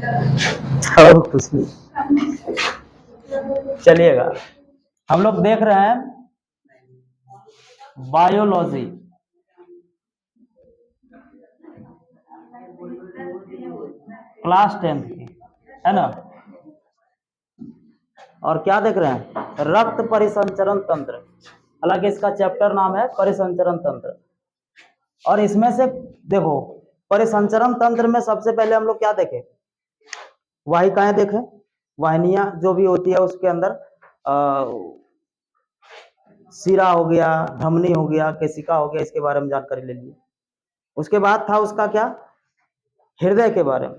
और कुछ नहीं। चलिएगा, हम लोग देख रहे हैं बायोलॉजी। क्लास 10 की, है ना। और क्या देख रहे हैं, रक्त परिसंचरण तंत्र। हालांकि इसका चैप्टर नाम है परिसंचरण तंत्र। और इसमें से देखो, परिसंचरण तंत्र में सबसे पहले हम लोग क्या देखें, वाहिकाएं देखें। वाहिनियां जो भी होती है उसके अंदर सिरा हो गया, धमनी हो गया, केशिका हो गया, इसके बारे में जानकारी ले लीजिए। उसके बाद था उसका क्या, हृदय के बारे में।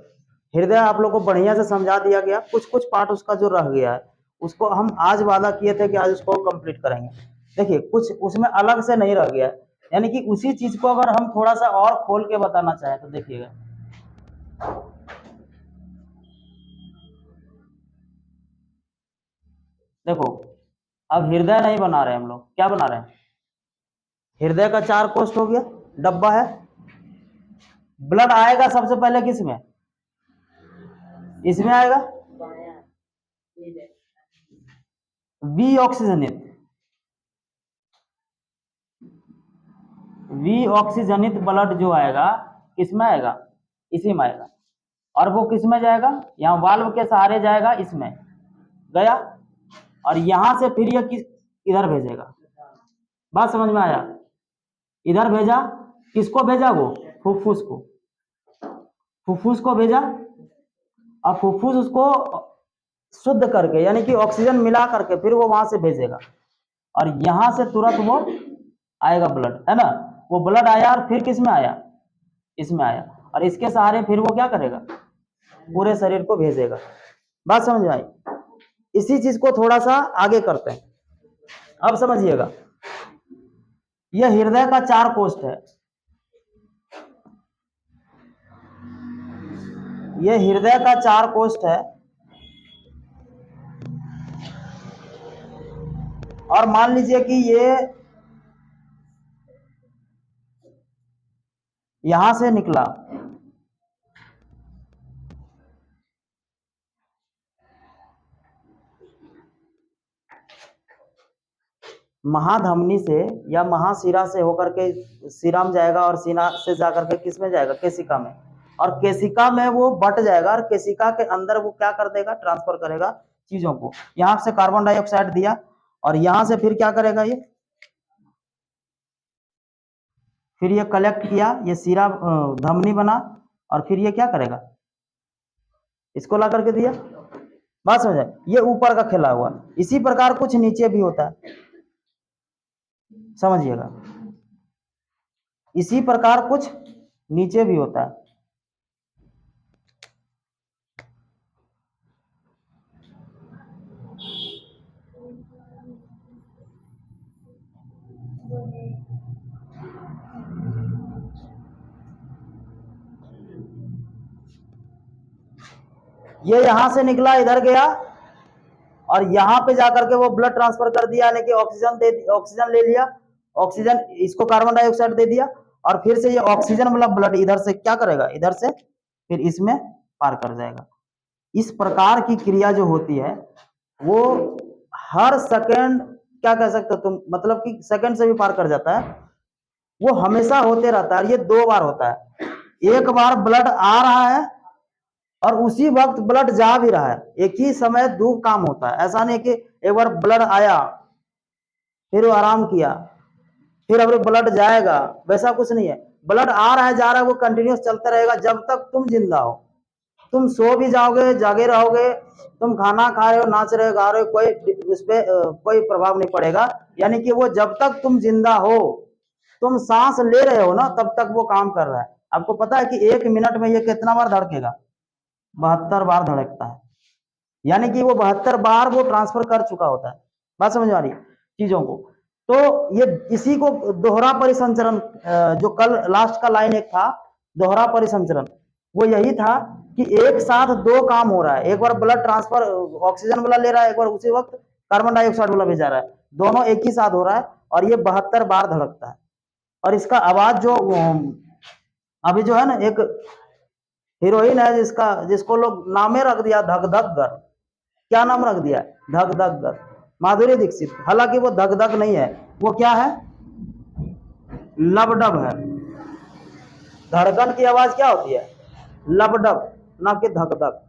हृदय आप लोग को बढ़िया से समझा दिया गया। कुछ कुछ पार्ट उसका जो रह गया है उसको हम आज वादा किए थे कि आज उसको कंप्लीट करेंगे। देखिए कुछ उसमें अलग से नहीं रह गया, यानी कि उसी चीज को अगर हम थोड़ा सा और खोल के बताना चाहें तो देखिएगा, देखो अब हृदय नहीं बना रहे हम लोग, क्या बना रहे हैं, हृदय का 4 कोष्ठ हो गया, डब्बा है। ब्लड आएगा सबसे पहले किस में, इसमें आएगा, वी ऑक्सीजनित, वी ऑक्सीजनित ब्लड जो आएगा किसमें आएगा, इसी में आएगा। और वो किस में जाएगा, यहाँ वाल्व के सहारे जाएगा, इसमें गया। और यहां से फिर ये किस, इधर भेजेगा। बात समझ में आया, इधर भेजा, किसको भेजा, वो फुफ्फुस को, फुफ्फुस को भेजा। अब फुफ्फुस उसको शुद्ध करके यानी कि ऑक्सीजन मिला करके फिर वो वहां से भेजेगा। और यहां से तुरंत वो आएगा ब्लड, है ना। वो ब्लड आया और फिर किस में आया, इसमें आया। और इसके सहारे फिर वो क्या करेगा, पूरे शरीर को भेजेगा। बात समझ में आई। इसी चीज को थोड़ा सा आगे करते हैं। अब समझिएगा, यह हृदय का 4 कोष्ठ है। यह हृदय का 4 कोष्ठ है। और मान लीजिए कि ये यहां से निकला, महाधमनी से या महाशिरा से होकर के सिरा में जाएगा, और सीना से जाकर के किस में जाएगा, केशिका में। और केशिका में वो बट जाएगा, और केशिका के अंदर वो क्या कर देगा, ट्रांसफर करेगा चीजों को। यहां से कार्बन डाइऑक्साइड दिया, और यहां से फिर क्या करेगा, ये फिर ये कलेक्ट किया, ये सिरा धमनी बना, और फिर ये क्या करेगा, इसको ला करके दिया। बात समझ, ये ऊपर का खेला हुआ। इसी प्रकार कुछ नीचे भी होता है, समझिएगा। इसी प्रकार कुछ नीचे भी होता है। ये यहां से निकला, इधर गया, और यहां पे जाकर के वो ब्लड ट्रांसफर कर दिया, यानी कि ऑक्सीजन ले लिया, ऑक्सीजन इसको कार्बन डाइऑक्साइड दे दिया। और फिर से ये ऑक्सीजन वाला ब्लड इधर से क्या करेगा, इधर से फिर इसमें पार कर जाएगा। इस प्रकार की क्रिया जो होती है वो हर सेकंड, क्या कह सकते हो तुम, मतलब कि सेकंड से भी पार कर जाता है। वो हमेशा होते रहता है। ये 2 बार होता है, एक बार ब्लड आ रहा है और उसी वक्त ब्लड जा भी रहा है। एक ही समय 2 काम होता है। ऐसा नहीं कि एक बार ब्लड आया फिर वो आराम किया फिर अब ब्लड जाएगा, वैसा कुछ नहीं है। ब्लड आ रहा है जा रहा है, वो कंटिन्यूस चलता रहेगा जब तक तुम जिंदा हो। तुम सो भी जाओगे, जागे रहोगे, तुम खाना खा रहे हो, नाच रहे हो, गा रहे हो, कोई उस पर कोई प्रभाव नहीं पड़ेगा। यानी कि वो जब तक तुम जिंदा हो, तुम सांस ले रहे हो ना, तब तक वो काम कर रहा है। आपको पता है कि 1 मिनट में ये कितना बार धड़केगा, 72 बार धड़कता है। यानी कि वो 72 बार वो ट्रांसफर कर चुका होता है। बात समझ आ रही है चीजों को। तो ये इसी को दोहरा परिसंचरण, जो कल लास्ट का लाइन एक था दोहरा परिसंचरण, वो यही था कि एक साथ 2 काम हो रहा है। एक बार ब्लड ट्रांसफर ऑक्सीजन वाला ले रहा है, एक बार उसी वक्त कार्बन डाइऑक्साइड वाला भेजा रहा है। दोनों एक ही साथ हो रहा है, और ये 72 बार धड़कता है। और इसका आवाज जो अभी जो है ना, एक हीरोइन है जिसका जिसको लोग नामे रख दिया धक धक गर। क्या नाम रख दिया? धक धक गर, माधुरी दीक्षित। हालांकि वो धक धक नहीं है, वो क्या है? लबडब है। धड़कन की आवाज क्या होती है? लबडब, ना कि धक धक,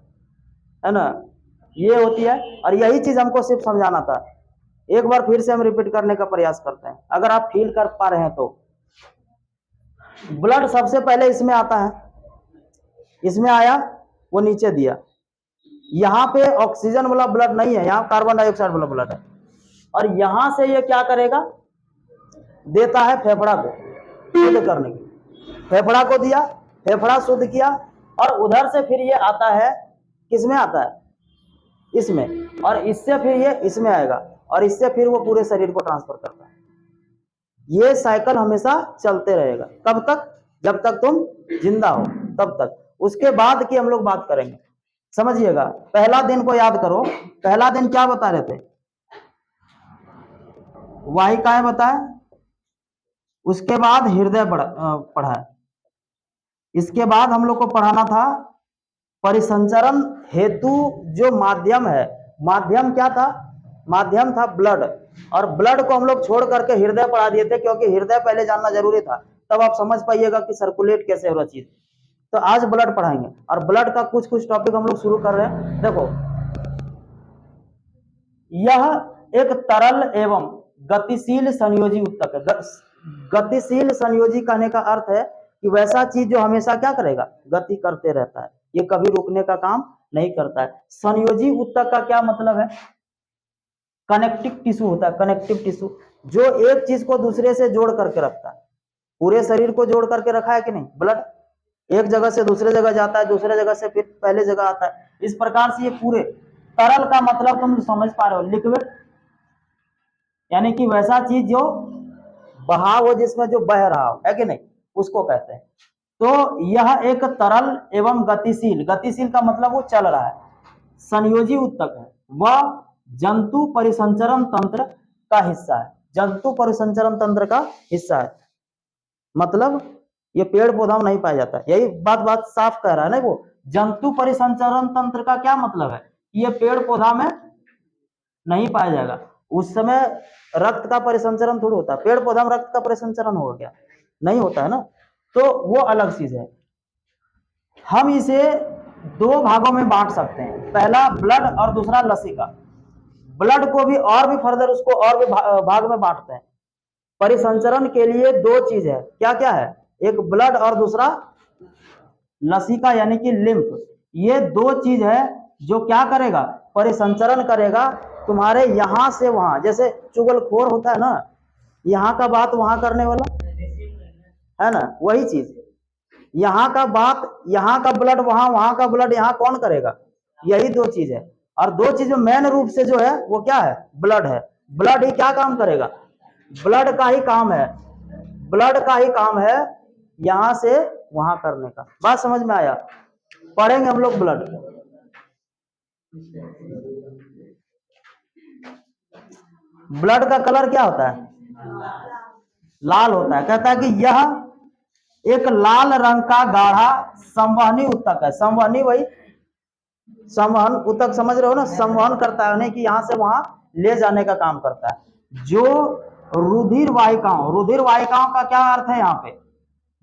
है ना, ये होती है। और यही चीज हमको सिर्फ समझाना था। एक बार फिर से हम रिपीट करने का प्रयास करते हैं, अगर आप फील कर पा रहे हैं तो। ब्लड सबसे पहले इसमें आता है, इसमें आया, वो नीचे दिया। यहाँ पे ऑक्सीजन वाला ब्लड नहीं है, यहाँ कार्बन डाइऑक्साइड वाला ब्लड है। और यहां से ये क्या करेगा? देता है फेफड़ा को शुद्ध करने के। फेफड़ा को दिया, फेफड़ा शुद्ध किया, और उधर से फिर ये आता है, किसमें आता है? इसमें। और इससे फिर ये इसमें आएगा, और इससे फिर वो पूरे शरीर को ट्रांसफर करता है। ये साइकिल हमेशा चलते रहेगा। कब तक? जब तक तुम जिंदा हो तब तक। उसके बाद की हम लोग बात करेंगे, समझिएगा। पहला दिन को याद करो। पहला दिन क्या बता रहे थे? वाहिकाएं बताए, उसके बाद हृदय पढ़ा है। इसके बाद हम लोग को पढ़ाना था परिसंचरण हेतु जो माध्यम है। माध्यम क्या था? माध्यम था ब्लड। और ब्लड को हम लोग छोड़ करके हृदय पढ़ा दिए थे, क्योंकि हृदय पहले जानना जरूरी था, तब आप समझ पाइएगा कि सर्कुलेट कैसे हो रहा चीज। तो आज ब्लड पढ़ाएंगे, और ब्लड का कुछ कुछ टॉपिक हम लोग शुरू कर रहे हैं। देखो, यह एक तरल एवं गतिशील संयोजी उत्तक है। गतिशील संयोजी कहने का अर्थ है कि वैसा चीज जो हमेशा क्या करेगा? गति करते रहता है, ये कभी रुकने का काम नहीं करता है। संयोजी उत्तक का क्या मतलब है? कनेक्टिव टिश्यू होता है, कनेक्टिव टिश्यू, जो एक चीज को दूसरे से जोड़ करके रखता है। पूरे शरीर को जोड़ करके रखा है कि नहीं? ब्लड एक जगह से दूसरे जगह जाता है, दूसरे जगह से फिर पहले जगह आता है। इस प्रकार से ये पूरे तरल का मतलब तुम समझ पा रहे हो, लिक्विड, यानी कि वैसा चीज जो बहाव हो, जिसमें जो बह रहा हो, है कि नहीं, उसको कहते हैं। तो यह एक तरल एवं गतिशील, गतिशील का मतलब वो चल रहा है, संयोजी उत्तक है। वह जंतु परिसंचरण तंत्र का हिस्सा है। जंतु परिसंचरण तंत्र का हिस्सा है, मतलब ये पेड़ पौधा में नहीं पाया जाता। यही बात साफ कह रहा है ना वो। जंतु परिसंचरण तंत्र का क्या मतलब है? ये पेड़ पौधा में नहीं पाया जाएगा। उस समय रक्त का परिसंचरण थोड़ा होता है, पेड़ पौधा में रक्त का परिसंचरण होगा क्या? नहीं होता है ना, तो वो अलग चीज है। हम इसे दो भागों में बांट सकते हैं, पहला ब्लड और दूसरा लसिका। ब्लड को भी और भी फर्दर उसको और भी भाग में बांटते हैं। परिसंचरण के लिए दो चीज है, क्या क्या है? एक ब्लड और दूसरा लसिका यानी कि लिम्फ। ये दो चीज है जो क्या करेगा? परिसंचरण करेगा तुम्हारे यहां से वहां। जैसे चुगलखोर होता है ना, यहाँ का बात वहां करने वाला, है ना, वही चीज। यहाँ का बात, यहाँ का ब्लड वहां, वहां का ब्लड यहाँ, कौन करेगा? यही दो चीज है। और दो चीज मेन रूप से जो है वो क्या है? ब्लड है। ब्लड ही क्या काम करेगा? ब्लड का ही काम है, ब्लड का ही काम है यहां से वहां करने का। बात समझ में आया? पढ़ेंगे हम लोग ब्लड। ब्लड का कलर क्या होता है? लाल होता है। कहता है कि यह एक लाल रंग का गाढ़ा संवहनी उत्तक है। संवहनी वही संवहन उत्तक, समझ रहे हो ना, संवहन करता है, कि यहां से वहां ले जाने का काम करता है। जो रुधिर वाहिकाओं, रुधिर वाहिकाओं का क्या अर्थ है यहाँ पे?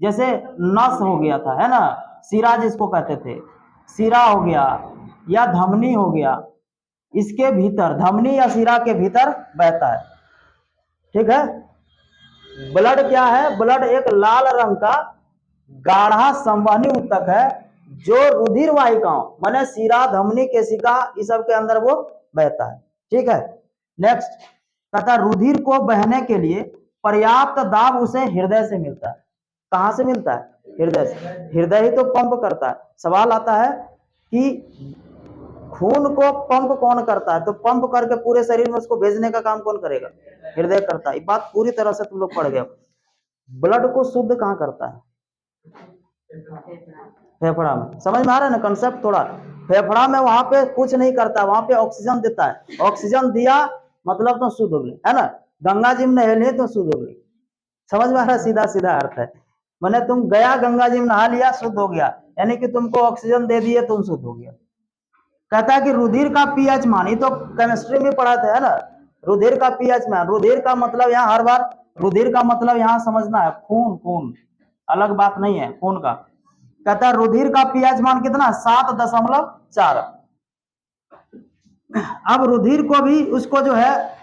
जैसे नस हो गया था, है ना, सिरा जिसको कहते थे, सिरा हो गया या धमनी हो गया, इसके भीतर, धमनी या सिरा के भीतर बहता है। ठीक है। ब्लड क्या है? ब्लड एक लाल रंग का गाढ़ा संवहनी उत्तक है, जो रुधिर वाहिकाओं माने सिरा, धमनी, केशिका, इस सब के अंदर वो बहता है। ठीक है। नेक्स्ट कहता है रुधिर को बहने के लिए पर्याप्त दाब उसे हृदय से मिलता है। कहां से मिलता है? हृदय से। हृदय ही तो पंप करता है। सवाल आता है कि खून को पंप कौन करता है? तो पंप करके पूरे शरीर में उसको भेजने का काम कौन करेगा? हृदय करता है। ये बात पूरी तरह से तुम लोग पढ़ गए। ब्लड को शुद्ध कहां करता है? फेफड़ा में। समझ में आ रहा है ना कंसेप्ट? थोड़ा फेफड़ा में वहां पे कुछ नहीं करता, वहां पे ऑक्सीजन देता है। ऑक्सीजन दिया मतलब तो शुद्ध हो गई, है ना। गंगा जी में नहले तो शुद्ध हो गई। समझ में आ रहा है? सीधा सीधा अर्थ है। मैंने तुम गया गंगा जी में नहा लिया, शुद्ध हो गया। यानी कि तुमको ऑक्सीजन दे दिए, तुम शुद्ध हो गया। कहता है कि रुधिर का पीएच मान, ये तो केमिस्ट्री में पढ़ाते हैं ना, रुधिर का पीएच मान। रुधिर का मतलब यहाँ हर बार रुधिर का मतलब यहाँ समझना है खून, खून अलग बात नहीं है खून का। कहता है रुधिर का पीएच मान कितना, 7.4। अब रुधिर को भी उसको जो है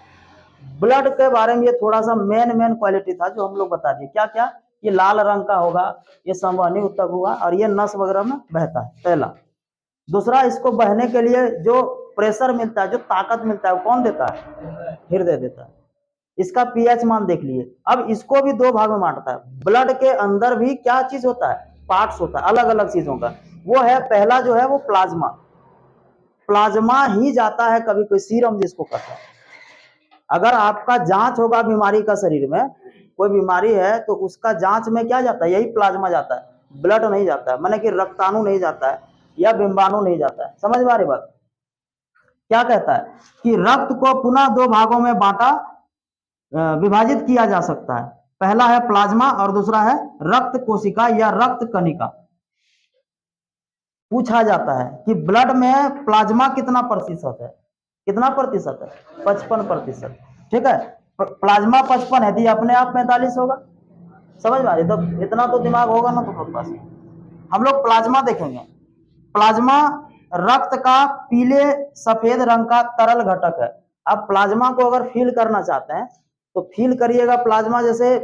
ब्लड के बारे में ये थोड़ा सा मेन क्वालिटी था जो हम लोग बता दिए। क्या क्या, ये लाल रंग का होगा, ये संवहनी ऊतक होगा और ये नस वगैरह में बहता है, पहला। दूसरा, इसको बहने के लिए जो प्रेशर मिलता है, जो ताकत मिलता है, वो कौन देता है, हृदय देता है। इसका पीएच मान देख लिए। अब इसको भी दो भाग में बांटता है। ब्लड के अंदर भी क्या चीज होता है, पार्ट्स होता है अलग अलग चीजों का। वो है पहला जो है वो प्लाज्मा। प्लाज्मा ही जाता है कभी कोई सीरम जिसको कहते हैं। अगर आपका जांच होगा बीमारी का, शरीर में कोई बीमारी है तो उसका जांच में क्या जाता है, यही प्लाज्मा जाता है, ब्लड नहीं जाता है, माने कि रक्ताणु नहीं जाता है या बिंबाणु नहीं जाता है। समझ में आ रही बात। क्या कहता है कि रक्त को पुनः दो भागों में बांटा, विभाजित किया जा सकता है। पहला है प्लाज्मा और दूसरा है रक्त कोशिका या रक्त कणिका। पूछा जाता है कि ब्लड में प्लाज्मा कितना प्रतिशत है, कितना प्रतिशत है, 55%। ठीक है, प्लाज्मा 55 है, तो अपने आप 45 होगा। समझ में आ रही, तो इतना तो दिमाग होगा ना तुम लोग पास। हम लोग प्लाज्मा देखेंगे। प्लाज्मा रक्त का पीले सफेद रंग का तरल घटक है। अब प्लाज्मा को अगर फील करना चाहते हैं तो फील करिएगा प्लाज्मा। जैसे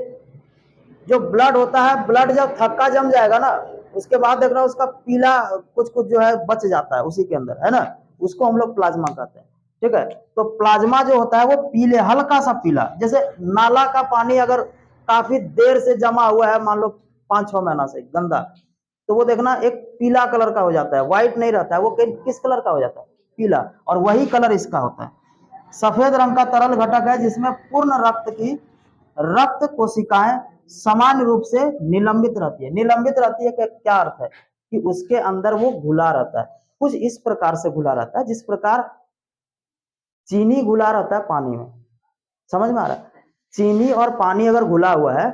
जो ब्लड होता है, ब्लड जब थक्का जम जाएगा ना, उसके बाद देख रहा उसका पीला कुछ कुछ जो है बच जाता है उसी के अंदर, है ना, उसको हम लोग प्लाज्मा कहते हैं। ठीक है, तो प्लाज्मा जो होता है वो पीले, हल्का सा पीला, जैसे नाला का पानी अगर काफी देर से जमा हुआ है, मान लो 5-6 महीना से गंदा, तो वो देखना एक पीला कलर का हो जाता है, व्हाइट नहीं रहता है, वो किस कलर का हो जाता है, पीला। और वही कलर इसका होता है। सफेद रंग का तरल घटक है जिसमें पूर्ण रक्त कोशिकाएं समान रूप से निलंबित रहती है। निलंबित रहती है का क्या अर्थ है कि उसके अंदर वो घुला रहता है, कुछ इस प्रकार से घुला रहता है जिस प्रकार चीनी घुला रहता है पानी में। समझ में आ रहा है, चीनी और पानी अगर घुला हुआ है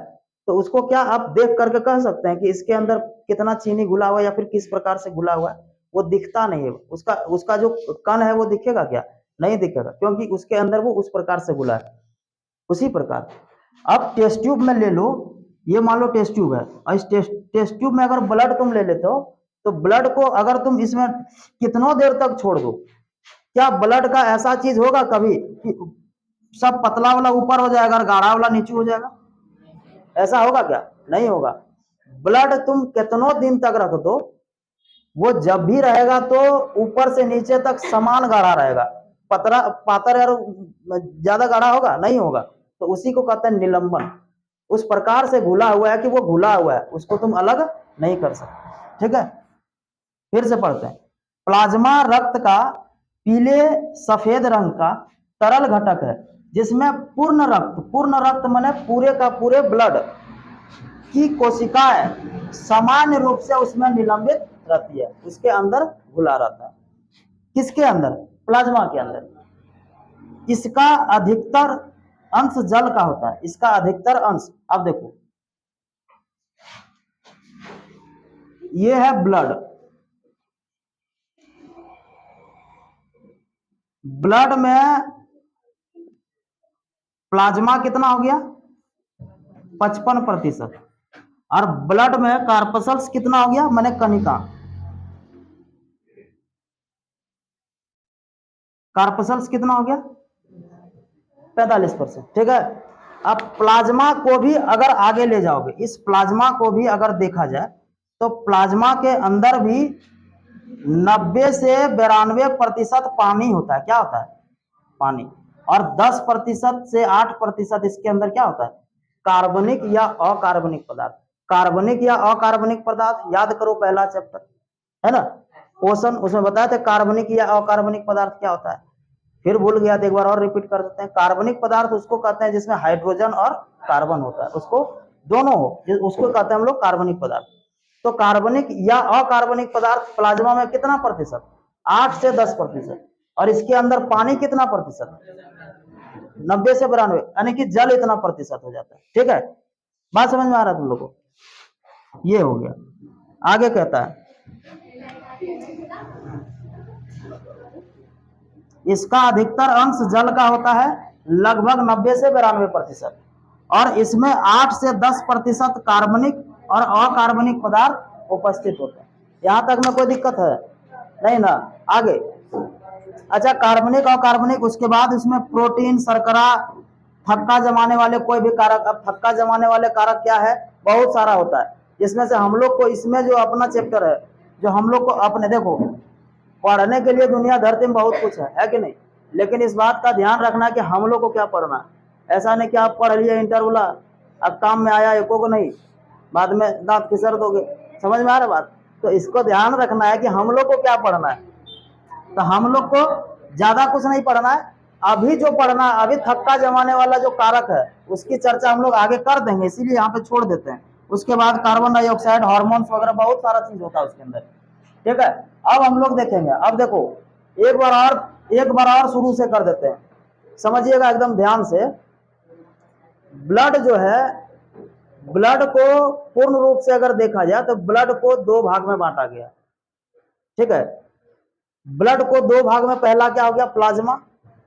तो उसको क्या आप देख करके कह सकते हैं कि इसके अंदर कितना चीनी घुला हुआ है या फिर किस प्रकार से घुला हुआ है, वो दिखता नहीं है। उसका जो कण है वो दिखेगा क्या, नहीं दिखेगा, क्योंकि उसके अंदर वो उस प्रकार से घुला है। उसी प्रकार अब टेस्ट ट्यूब में ले लो, ये मान लो टेस्ट ट्यूब है, और इस टेस्ट ट्यूब में अगर ब्लड तुम ले लेते हो तो ब्लड को अगर तुम इसमें कितनों देर तक छोड़ दो, क्या ब्लड का ऐसा चीज होगा कभी कि सब पतला वाला ऊपर हो जाएगा और गाढ़ा वाला नीचे हो जाएगा? ऐसा होगा क्या, नहीं होगा। ब्लड तुम कितनों दिन तक रख दो, वो जब भी रहेगा तो ऊपर से नीचे तक समान गाढ़ा रहेगा। पतरा पातर और ज्यादा गाढ़ा होगा, नहीं होगा। तो उसी को कहते हैं निलंबन। उस प्रकार से घुला हुआ है कि वो घुला हुआ है, उसको तुम अलग नहीं कर सकते। ठीक है, फिर से पढ़ते हैं। प्लाज्मा रक्त का पीले सफेद रंग का तरल घटक है जिसमें पूर्ण रक्त माने पूरे का पूरे ब्लड की कोशिकाएं समान रूप से उसमें निलंबित रहती है, उसके अंदर घुला रहता है। किसके अंदर, प्लाज्मा के अंदर। इसका अधिकतर अंश जल का होता है, इसका अधिकतर अंश। अब देखो ये है ब्लड, ब्लड में प्लाज्मा कितना हो गया, 55%। और ब्लड में कार्पसल्स कितना हो गया, माने कणिका, कार्पसल्स कितना हो गया, 45%। ठीक है, अब प्लाज्मा को भी अगर आगे ले जाओगे, इस प्लाज्मा को भी अगर देखा जाए तो प्लाज्मा के अंदर भी 90 से 92% पानी होता है। क्या होता है, पानी। और 10% से 8% इसके अंदर क्या होता है, कार्बनिक या अकार्बनिक पदार्थ। कार्बनिक या अकार्बनिक पदार्थ याद करो, पहला चैप्टर है ना पोषण, उसमें बताया था कार्बनिक या अकार्बनिक पदार्थ क्या होता है। फिर भूल गया तो एक बार और रिपीट कर देते हैं। कार्बनिक पदार्थ उसको कहते हैं जिसमें हाइड्रोजन और कार्बन होता है, उसको दोनों हो, उसको कहते हैं हम लोग कार्बनिक पदार्थ। तो कार्बनिक या अकार्बनिक पदार्थ प्लाज्मा में कितना प्रतिशत, 8 से 10%। और इसके अंदर पानी कितना प्रतिशत, 90 से 92, यानी कि जल इतना प्रतिशत हो जाता है। ठीक है, बात समझ में आ रहा है तुम लोगों को, ये हो गया। आगे कहता है इसका अधिकतर अंश जल का होता है, लगभग 90 से 92%, और इसमें 8 से 10% कार्बनिक और अकार्बनिक पदार्थ उपस्थित होते हैं। यहां तक में कोई दिक्कत है नहीं ना? आगे अच्छा, कार्बनिक और कार्बनिक, उसके बाद इसमें प्रोटीन, शर्करा, थक्का जमाने वाले कोई भी कारक। अब थक्का जमाने वाले कारक क्या है? बहुत सारा होता है, जिसमें से हम लोग को इसमें जो अपना चैप्टर है, जो हम लोग को अपने, देखो पढ़ने के लिए दुनिया धरती में बहुत कुछ है कि नहीं, लेकिन इस बात का ध्यान रखना कि हम लोग को क्या पढ़ना है। ऐसा नहीं कि आप पढ़ लिए इंटरवला, अब काम में आया एको को नहीं, बाद में दांत खिसर दोगे। समझ में आ रहा बात? तो इसको ध्यान रखना है कि हम लोग को क्या पढ़ना है। तो हम लोग को ज्यादा कुछ नहीं पढ़ना है, अभी जो पढ़ना है, अभी थक्का जमाने वाला जो कारक है उसकी चर्चा हम लोग आगे कर देंगे, इसीलिए यहाँ पे छोड़ देते हैं। उसके बाद कार्बन डाइऑक्साइड, हार्मोन्स वगैरह बहुत सारा चीज होता है उसके अंदर, ठीक है। अब हम लोग देखेंगे, अब देखो एक बार और शुरू से कर देते हैं, समझिएगा एकदम ध्यान से। ब्लड जो है, ब्लड को पूर्ण रूप से अगर देखा जाए तो ब्लड को 2 भाग में बांटा गया, ठीक है। ब्लड को 2 भाग में, पहला क्या हो गया? प्लाज्मा,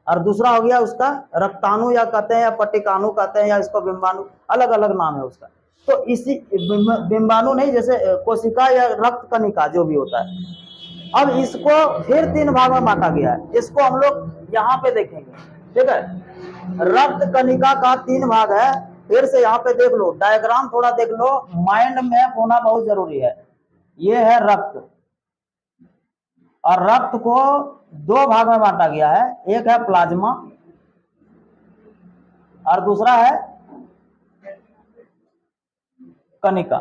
और दूसरा हो गया उसका रक्ताणु, या कहते हैं या पट्टिकाणु कहते हैं, या इसको बिंबाणु, अलग अलग नाम है उसका। तो इसी बिंबाणु नहीं, जैसे कोशिका या रक्त कणिका जो भी होता है। अब इसको फिर 3 भाग में बांटा गया है, इसको हम लोग यहाँ पे देखेंगे, ठीक है। रक्त कणिका का 3 भाग है, फिर से यहाँ पे देख लो, डायग्राम थोड़ा देख लो, माइंड में होना बहुत जरूरी है। ये है रक्त, और रक्त को 2 भाग में बांटा गया है, एक है प्लाज्मा और दूसरा है कणिका,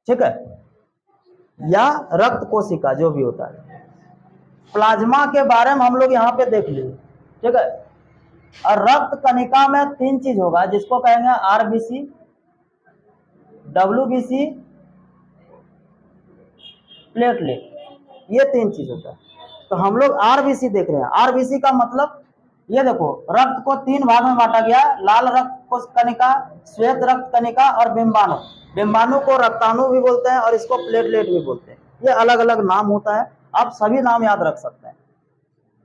ठीक है, या रक्त कोशिका जो भी होता है। प्लाज्मा के बारे में हम लोग यहाँ पे देख लिए, ठीक है। और रक्त कणिका में 3 चीज होगा, जिसको कहेंगे आरबीसी, डब्ल्यूबीसी, प्लेटलेट, ये 3 चीज होता है। तो हम लोग आरबीसी देख रहे हैं। आरबीसी का मतलब, ये देखो, रक्त को 3 भाग में बांटा गया, लाल रक्त कणिका, श्वेत रक्त कणिका और बिंबाणु। बिंबाणु को रक्ताणु भी बोलते हैं और इसको प्लेटलेट भी बोलते हैं, ये अलग अलग नाम होता है, आप सभी नाम याद रख सकते हैं।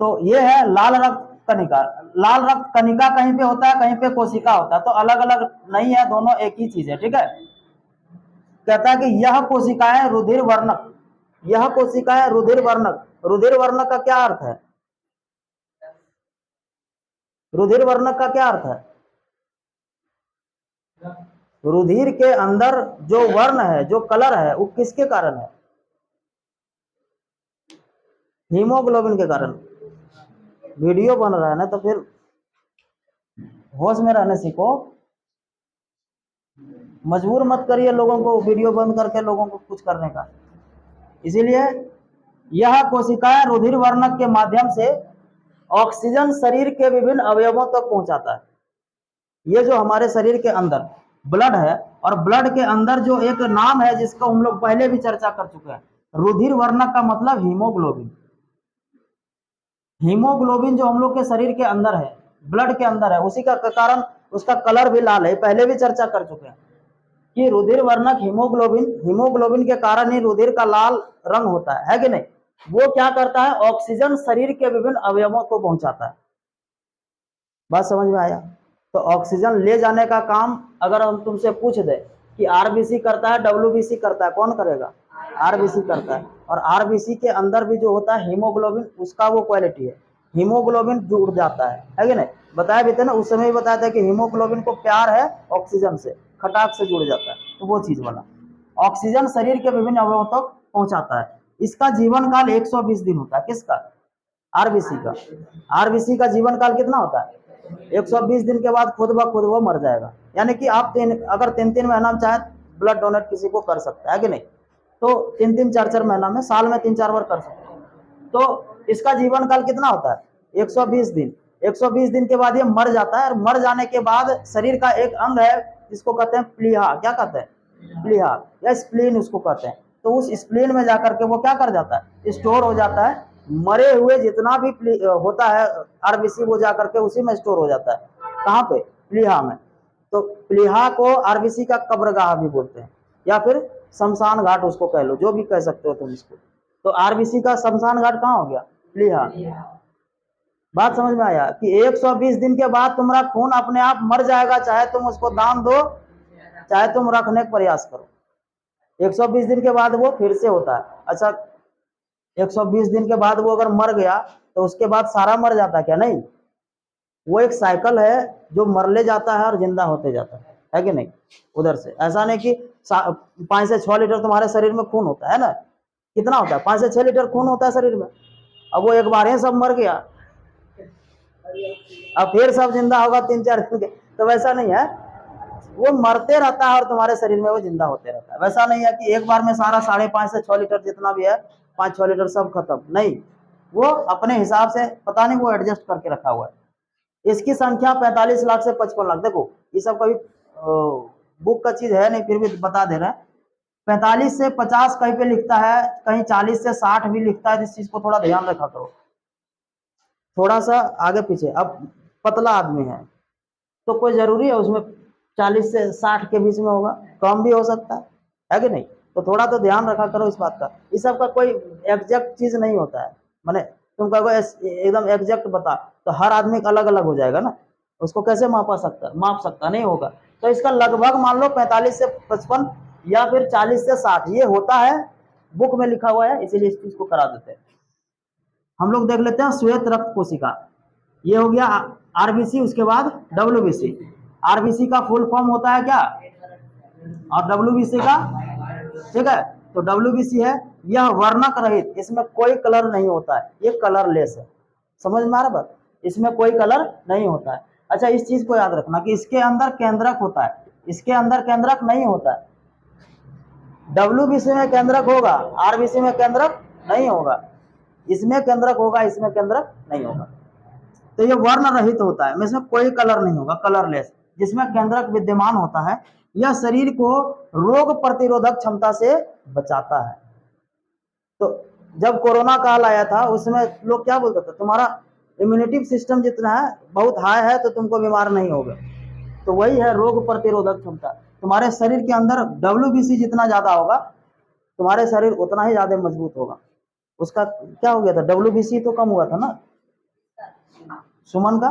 तो ये है लाल रक्त कणिका। लाल रक्त कणिका कहीं पे होता है, कहीं पे कोशिका होता है, तो अलग अलग नहीं है, दोनों एक ही चीज है, ठीक है। कहता है कि यह कोशिकाएं रुधिर वर्णक, यह कोशिकाएं रुधिर वर्णक। रुधिर वर्णक का क्या अर्थ है? रुधिर वर्णक का क्या अर्थ है? रुधिर के अंदर जो वर्ण है, जो कलर है, वो किसके कारण है? हीमोग्लोबिन के कारण। वीडियो बन रहा है ना, तो फिर होश में रहने सीखो, मजबूर मत करिए लोगों को वीडियो बंद करके लोगों को कुछ करने का। इसीलिए यह कोशिकाएं रुधिर वर्णक के माध्यम से ऑक्सीजन शरीर के विभिन्न अवयवों तक पहुंचाता है। ये जो हमारे शरीर के अंदर ब्लड है, और ब्लड के अंदर जो एक नाम है जिसको हम लोग पहले भी चर्चा कर चुके हैं, रुधिर वर्णक का मतलब हीमोग्लोबिन। हीमोग्लोबिन जो हम लोग के शरीर के अंदर है, ब्लड के अंदर है, उसी का कारण उसका कलर भी लाल है, पहले भी चर्चा कर चुके हैं कि रुधिर वर्णक हीमोग्लोबिन, हीमोग्लोबिन के कारण ही रुधिर का लाल रंग होता है कि नहीं। वो क्या करता है? ऑक्सीजन शरीर के विभिन्न अवयवों को पहुंचाता है। बात समझ में आया? तो ऑक्सीजन ले जाने का काम अगर हम तुमसे पूछ दे कि आरबीसी करता है, डब्ल्यूबीसी करता है, कौन करेगा? आरबीसी करता है। और आरबीसी के अंदर भी जो होता है हीमोग्लोबिन, उसका वो क्वालिटी है, हीमोग्लोबिन जुड़ जाता है कि नहीं। बताया भी थे ना, उस समय भी बताया था कि हीमोग्लोबिन को प्यार है ऑक्सीजन से, खटाक से जुड़ जाता है, तो वो चीज वाला ऑक्सीजन शरीर के विभिन्न अवयवों तक पहुंचाता है। इसका जीवन काल 120 दिन होता है। किसका? आरबीसी का। आरबीसी का जीवन काल कितना होता है? 120 दिन के बाद खुद ब खुद वो मर जाएगा। यानी कि आप अगर 3-3 महीना में चाहे ब्लड डोनेट किसी को कर सकता है कि नहीं, तो 3-3, 4-4 महीना में, साल में 3-4 बार कर सकते हैं। तो इसका जीवन काल कितना होता है? 120 दिन। 120 दिन के बाद ये मर जाता है, और मर जाने के बाद शरीर का एक अंग है जिसको कहते हैं प्लीहा। क्या कहते हैं? प्लीहा या स्प्लीन उसको कहते हैं। तो उस स्प्लीन में जाकर के वो क्या कर जाता है? स्टोर हो जाता है। मरे हुए जितना भी होता है आरबीसी, वो जाकर के उसी में स्टोर हो जाता है। कहाँ पे? प्लीहा में। तो प्लीहा को आरबीसी का कब्रगाह भी बोलते हैं, या फिर शमशान घाट उसको कह लो, जो भी कह सकते हो तुम इसको। तो आरबीसी का शमशान घाट कहाँ हो गया? लिहा। बात समझ में आया कि 120 दिन के बाद तुम्हारा खून अपने आप मर जाएगा, चाहे तुम उसको दान दो चाहे तुम रखने का प्रयास करो। 120 दिन के बाद वो फिर से होता है। अच्छा, 120 दिन के बाद वो अगर मर गया तो उसके बाद सारा मर जाता है क्या? नहीं, वो एक साइकिल है जो मरले जाता है और जिंदा होते जाता है कि नहीं? उधर से ऐसा नहीं कि 5 से 6 लीटर तुम्हारे शरीर में खून होता है ना, कितना होता है? 5 से 6 लीटर खून होता है शरीर में। अब वो एक बार ही सब मर गया, अब फिर सब जिंदा होगा 3-4 दिन के, तो वैसा नहीं है। वो मरते रहता है और तुम्हारे शरीर में वो जिंदा होते रहता है। वैसा नहीं है कि एक बार में सारा 5.5 से 6 लीटर जितना भी है 5-6 लीटर सब खत्म, नहीं, वो अपने हिसाब से पता नहीं वो एडजस्ट करके रखा हुआ है। इसकी संख्या 45 लाख से 55 लाख। देखो ये सब कभी बुक का चीज है नहीं, फिर भी बता दे रहे हैं। 45 से 50 कहीं पे लिखता है, कहीं 40 से 60 भी लिखता है। इस चीज को थोड़ा ध्यान रखा करो, थोड़ा सा आगे पीछे। अब पतला आदमी है तो कोई जरूरी है उसमें 40 से 60 के बीच में होगा, कम भी हो सकता है कि नहीं? तो थोड़ा तो ध्यान रखा करो इस बात का। इस सब का कोई एग्जैक्ट चीज नहीं होता है, माने तुम कहो एकदम एग्जैक्ट बता तो हर आदमी अलग अलग हो जाएगा ना, उसको कैसे माप सकता नहीं होगा। तो इसका लगभग मान लो 45 से 55 या फिर 40 से 60 ये होता है, बुक में लिखा हुआ है, इसीलिए इस चीज को करा देते हैं। हम लोग देख लेते हैं श्वेत रक्त कोशिका, ये हो गया आरबीसी। उसके बाद डब्ल्यूबीसी। आरबीसी का फुल फॉर्म होता है क्या? और डब्ल्यूबीसी का, ठीक है, तो डब्ल्यूबीसी है यह वर्णक रहित, इसमें कोई कलर नहीं होता है, ये कलरलेस है। समझ में आ रहा बात? इसमें कोई कलर नहीं होता है। अच्छा, इस चीज को याद रखना कि इसके अंदर केंद्रक होता है, इसके अंदर केंद्रक नहीं होता है। डब्ल्यूबीसी में केंद्रक होगा, आरबीसी में केंद्रक नहीं होगा। इसमें केंद्रक होगा, इसमें केंद्रक नहीं होगा। तो ये वर्ण रहित होता है, इसमें कोई कलर नहीं होगा, कलरलेस। जिसमें केंद्रक विद्यमान होता है यह शरीर को रोग प्रतिरोधक क्षमता से बचाता है। तो जब कोरोना काल आया था उसमें लोग क्या बोलते थे, तुम्हारा इम्यूनिटी सिस्टम जितना है बहुत हाई है तो तुमको बीमार नहीं होगा। तो वही है रोग प्रतिरोधक क्षमता। तुम्हारे शरीर के अंदर डब्ल्यूबीसी जितना ज्यादा होगा तुम्हारे शरीर उतना ही ज्यादा मजबूत होगा। उसका क्या हो गया था, डब्ल्यूबीसी तो कम हुआ था ना सुमन का,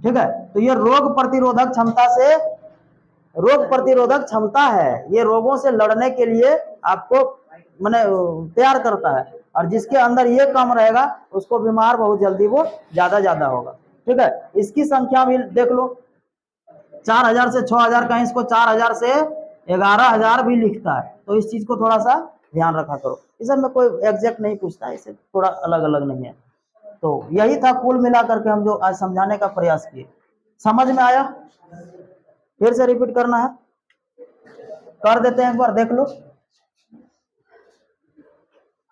ठीक है। तो ये रोग प्रतिरोधक क्षमता है, ये रोगों से लड़ने के लिए आपको माने तैयार करता है। और जिसके अंदर ये कम रहेगा उसको बीमार बहुत जल्दी वो ज्यादा होगा, ठीक है। इसकी संख्या भी देख लो, 4000 से 6000, कहीं इसको 4000 से 11000 भी लिखता है। तो इस चीज को थोड़ा सा ध्यान रखा करो। इस सब में कोई एग्जैक्ट नहीं पूछता है, इसे थोड़ा अलग अलग नहीं है। तो यही था कुल मिला करके हम जो आज समझाने का प्रयास किए। समझ में आया? फिर से रिपीट करना है, कर देते हैं एक बार, देख लो।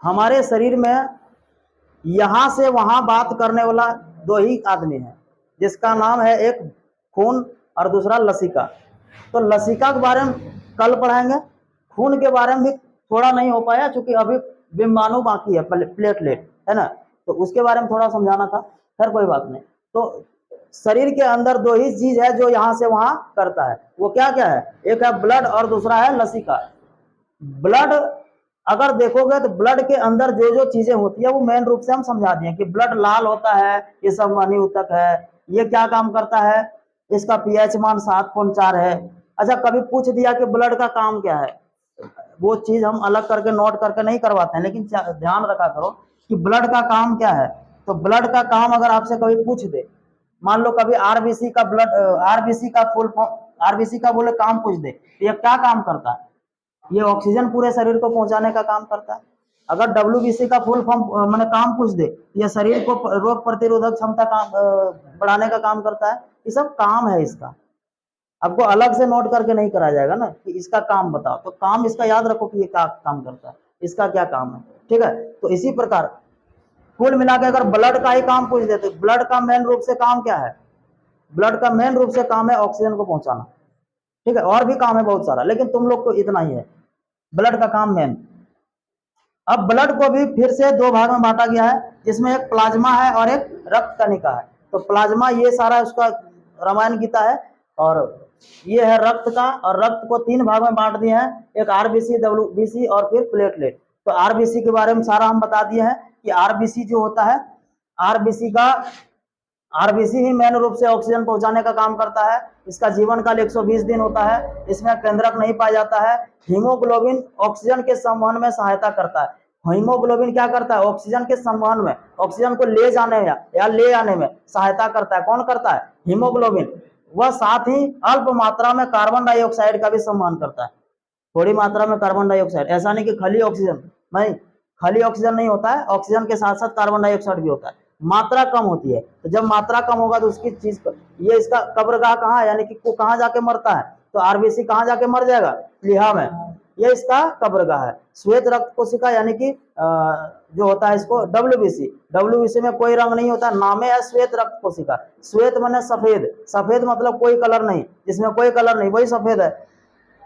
हमारे शरीर में यहां से वहां बात करने वाला 2 ही आदमी है, जिसका नाम है एक खून और दूसरा लसिका। तो लसिका के बारे में कल पढ़ाएंगे, खून के बारे में भी थोड़ा नहीं हो पाया क्योंकि अभी बिम्बाणु बाकी है, प्लेटलेट है ना, तो उसके बारे में थोड़ा समझाना था। खैर कोई बात नहीं। तो शरीर के अंदर 2 ही चीज है जो यहां से वहां करता है, वो क्या क्या है? एक है ब्लड और दूसरा है लसिका। ब्लड अगर देखोगे तो ब्लड के अंदर जो जो चीजें होती है वो मेन रूप से हम समझा दिए कि ब्लड लाल होता है, ये सब मनी ऊतक है, ये क्या काम करता है, इसका पीएच मान 7.4 है। अच्छा, कभी पूछ दिया कि ब्लड का काम क्या है, वो चीज हम अलग करके नोट करके नहीं करवाते हैं, लेकिन ध्यान रखा करो कि ब्लड का काम क्या है। तो ब्लड का काम अगर आपसे कभी पूछ दे, मान लो कभी आरबीसी का ब्लड, आरबीसी का फुल फॉर्म, आरबीसी का बोले काम पूछ दे, तो ये क्या काम करता है? ये ऑक्सीजन पूरे शरीर को पहुंचाने का काम करता है। अगर डब्ल्यूबीसी का फुल फॉर्म मैंने काम पूछ दे, ये शरीर को रोग प्रतिरोधक क्षमता काम बढ़ाने का काम करता है। ये सब काम है इसका, आपको अलग से नोट करके नहीं करा जाएगा ना कि इसका काम बताओ, तो काम इसका याद रखो कि ये क्या काम करता है, इसका क्या काम है, ठीक है। तो इसी प्रकार कुल मिला के अगर ब्लड का ही काम पूछ देते, ब्लड का मेन रूप से काम क्या है? ब्लड का मेन रूप से काम है ऑक्सीजन को पहुंचाना, ठीक है। और भी काम है बहुत सारा, लेकिन तुम लोग को इतना ही है ब्लड का काम मेन। अब ब्लड को भी फिर से 2 भाग में बांटा गया है, जिसमें एक प्लाज्मा है और एक रक्त कणिका है। तो प्लाज्मा ये सारा उसका रामायण गीता है, और ये है रक्त का, और रक्त को 3 भाग में बांट दिए हैं, एक आरबीसी, डब्ल्यूबीसी और फिर प्लेटलेट। तो आरबीसी के बारे में सारा हम बता दिए हैं कि आरबीसी जो होता है, आरबीसी ही मेन रूप से ऑक्सीजन पहुंचाने का काम करता है। इसका जीवन काल 120 दिन होता है। इसमें केंद्रक नहीं पाया जाता है। हीमोग्लोबिन ऑक्सीजन के संवहन में सहायता करता है। हीमोग्लोबिन क्या करता है? ऑक्सीजन के संवहन में, ऑक्सीजन को ले जाने में या ले आने में सहायता करता है। कौन करता है? हीमोग्लोबिन। वह साथ ही अल्प मात्रा में कार्बन डाइऑक्साइड का भी संवहन करता है। थोड़ी मात्रा में कार्बन डाइऑक्साइड, ऐसा नहीं कि खाली ऑक्सीजन, नहीं, खाली ऑक्सीजन नहीं होता है, ऑक्सीजन के साथ साथ कार्बन डाइऑक्साइड भी होता है। मात्रा कम होती है, तो जब मात्रा कम होगा तो उसकी चीज पर, ये इसका कब्रगाह कहाँ है, यानी कि वो कहाँ जाके मरता है? तो आरबीसी कहाँ जाके मर जाएगा? प्लीहा में। ये इसका कब्रगाह है। श्वेत रक्त कोशिका यानी कि जो होता है इसको डब्ल्यूबीसी में कोई रंग नहीं होता, नामे है श्वेत रक्त कोशिका। श्वेत माने सफेद, सफेद मतलब कोई कलर नहीं, जिसमें कोई कलर नहीं वही सफेद है।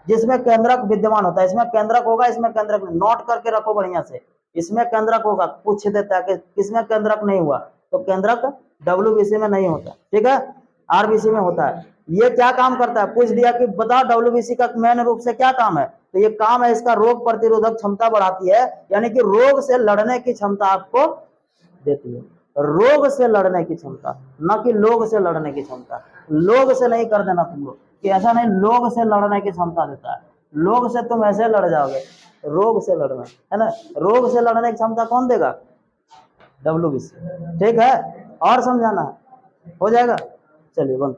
जिसमें केंद्रक विद्यमान होता है, इसमें केंद्रक होगा, इसमें केंद्रक नहीं। नोट करके रखो बढ़िया से, इसमें केंद्रक होगा, पूछ देता है कि किसमें केंद्रक नहीं हुआ, तो केंद्रक डब्ल्यूबीसी में नहीं होता, ठीक है, आरबीसी में होता है। ये क्या काम करता है? पूछ दिया कि बताओ डब्ल्यूबीसी का मेन रूप से क्या काम है, तो ये काम है इसका रोग प्रतिरोधक क्षमता बढ़ाती है, यानी कि रोग से लड़ने की क्षमता आपको देती है। रोग से लड़ने की क्षमता, न कि लोग से लड़ने की क्षमता। लोग से नहीं कर देना तुम लोग कि ऐसा नहीं, लोग से लड़ने की क्षमता देता है। लोग से तुम ऐसे लड़ जाओगे, रोग से लड़ना है ना, रोग से लड़ने की क्षमता कौन देगा? डब्ल्यूबीसी, ठीक है। और समझाना है, हो जाएगा, चलिए बंद।